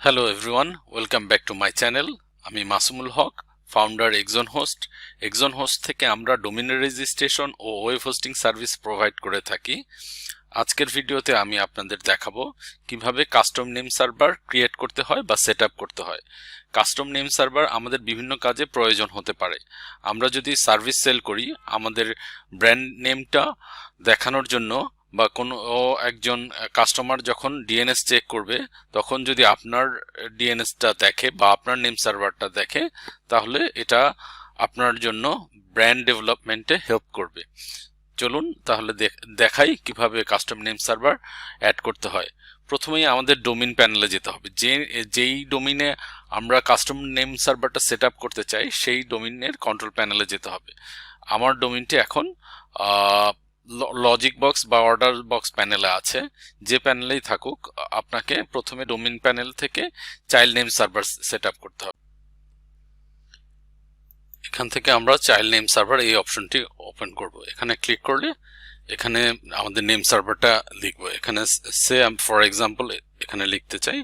Hello everyone, welcome back to my channel. আমি মাসুমুল হক, founder ExonHost. ExonHost থেকে আমরা domain registration ও web hosting service provide করে থাকি। আজকের ভিডিওতে আমি আপনাদের দেখাবো কিভাবে কাস্টম নেম সার্ভার ক্রিয়েট করতে হয় বা সেটআপ করতে হয়। কাস্টম নেম সার্ভার আমাদের বিভিন্ন কাজে প্রয়োজন হতে পারে। আমরা যদি সার্ভিস সেল করি, আমাদের ব্র্যান্ড নেমটা দেখানোর জন্য বা কোনো একজন কাস্টমার যখন ডিএনএস চেক করবে তখন যদি আপনার ডিএনএসটা দেখে বা আপনার নেম সার্ভারটা দেখে, তাহলে এটা আপনার জন্য ব্র্যান্ড ডেভেলপমেন্টে হেল্প করবে। চলুন তাহলে দেখাই কিভাবে কাস্টম নেম সার্ভার অ্যাড করতে হয়। প্রথমেই আমাদের ডোমেইন প্যানেলে যেতে হবে। যেই ডোমেইনে আমরা কাস্টম নেম সার্ভারটা সেট আপ করতে চাই সেই ডোমেইনের কন্ট্রোল প্যানেলে যেতে হবে। আমার ডোমেইনটি এখন লজিক বক্স বা অর্ডার বক্স প্যানেলে আছে। যে প্যানেলেই থাকুক, আপনাকে প্রথমে ডোমেইন প্যানেল থেকে child name server set up করতে হবে। এখান থেকে আমরা চাইল্ড নেম সার্ভার এই অপশনটি ওপেন করব। এখানে ক্লিক করলে এখানে আমাদের নেম সার্ভারটা লিখবো। এখানে সে ফর এক্সাম্পল এখানে লিখতে চাই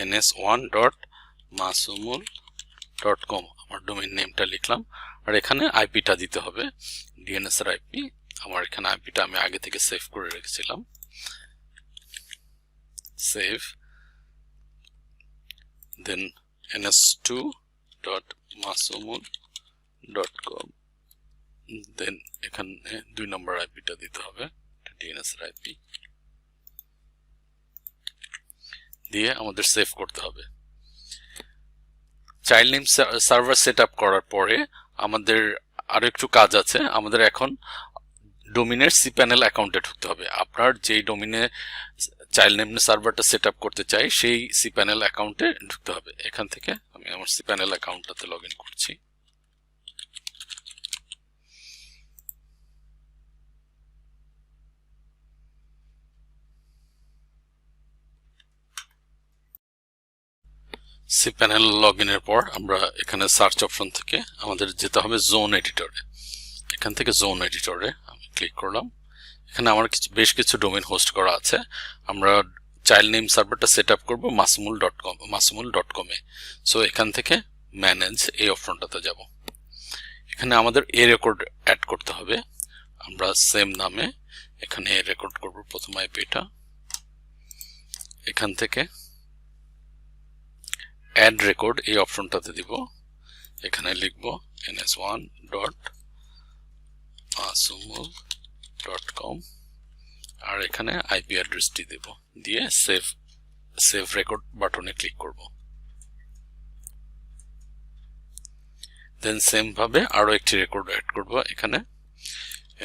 ns1.masumul.com, আমার ডোমেইন নেমটা লিখলাম। আর এখানে আইপিটা দিতে হবে, ডিএনএস এর আইপি। আমার এখানে আইপিটা আমি আগে থেকে সেভ করে রেখেছিলাম। সেভ, দেন ns2.masumul.com, দেন এখানে 2 নম্বর আইপিটা দিতে হবে, ডিএনএস এর আইপি দিয়ে আমাদের সেভ করতে হবে। Child name server set up করার পরে আমাদের আরো একটু কাজ আছে। আমাদের এখন ডোমেইনের cPanel অ্যাকাউন্টে ঢুকতে হবে। আপনার যেই ডোমেইনে চাইল্ড নেম সার্ভারটা সেট আপ করতে চাই সেই cPanel অ্যাকাউন্টে ঢুকতে হবে। এখান থেকে আমি আমার cPanel অ্যাকাউন্টটাতে লগ ইন করছি। cPanel লগ ইনের পর আমরা এখানে সার্চ অপশন থেকে আমাদের যেতে হবে জোন এডিটরে। এখান থেকে জোন এডিটরে আমি ক্লিক করলাম। এখানে আমার বেশ কিছু ডোমেইন হোস্ট করা আছে। আমরা চাইল্ড নেম সার্ভারটা সেট আপ করবো masumul.com এ। সো এখান থেকে ম্যানেজ এই অপশনটাতে যাব। এখানে আমাদের এ রেকর্ড অ্যাড করতে হবে। আমরা সেম নামে এখানে এ রেকর্ড করব প্রথম আইপিটা। এখান থেকে অ্যাড রেকর্ড এই অপশনটাতে দিব। এখানে লিখব ns1.masumul.com আর এখানে আইপি অ্যাড্রেসটি দেব, দিয়ে সেভ রেকর্ড বাটনে ক্লিক করব। দেন সেম ভাবে আরো একটি রেকর্ড অ্যাড করব। এখানে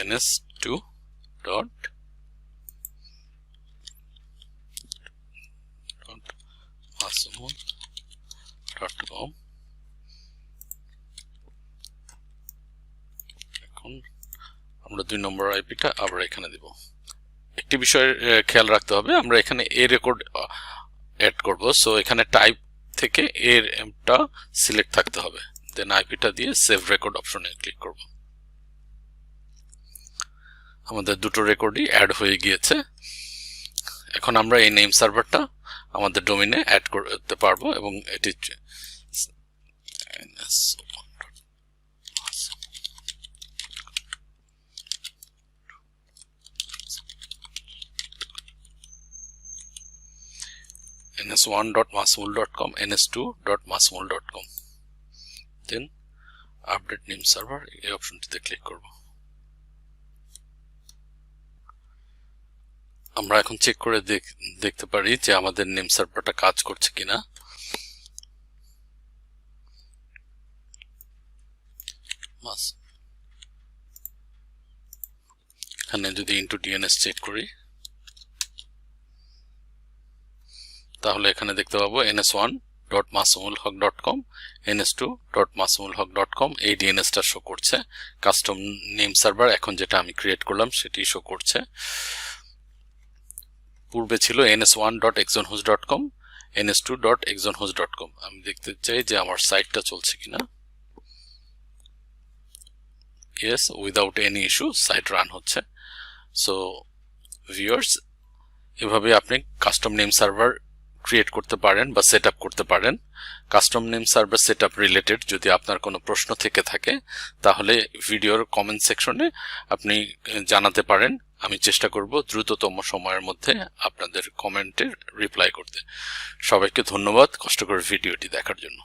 ns2.masumul.com। এখন আমরা 2 নম্বর আইপিটা আবার এখানে দেব। একটি বিষয় খেয়াল রাখতে হবে, আমরা এখানে এ রেকর্ড অ্যাড করব। সো এখানে টাইপ থেকে এর এমটা সিলেক্ট থাকতে হবে। দেন আইপিটা দিয়ে সেভ রেকর্ড অপশনে ক্লিক করব। আমাদের দুটো রেকর্ডই অ্যাড হয়ে গিয়েছে। এখন আমরা এই নেম সার্ভারটা আমাদের ডোমেইনে অ্যাড করতে পারবো এবং এটি ns1.masumul.com, ns2.masumul.com, দেন আপডেট নেম সার্ভার এই অপশনটিতে ক্লিক করব। আমরা এখন চেক করে দেখতে পারি যে আমাদের নেম সার্ভারটা কাজ করছে কিনা। এখানে যদি ইনটু ডিএনএস চেক করি তাহলে এখানে দেখতে পাবো ns1.masumulhaq.com, ns2.masumulhaq.com এই ডিএনএসটা শো করছে। কাস্টম নেম সার্ভার এখন যেটা আমি ক্রিয়েট করলাম সেটি শো করছে। পূর্বে ছিল ns1.exonhost.com, ns2.exonhost.com। আমি দেখতে চাই যে আমার সাইটটা চলছে কিনা। Yes, without any issue site run হচ্ছে। সো ভিউয়ার্স, এভাবে আপনি কাস্টম নেম সার্ভার ক্রিয়েট করতে পারেন বা সেট আপ করতে পারেন। Custom name server set up related যদি আপনার কোনো প্রশ্ন থেকে থাকে তাহলে ভিডিওর কমেন্ট সেকশনে আপনি জানাতে পারেন। আমি চেষ্টা করব দ্রুততম সময়ের মধ্যে আপনাদের কমেন্টের রিপ্লাই করতে। সবাইকে ধন্যবাদ কষ্ট করে ভিডিওটি দেখার জন্য।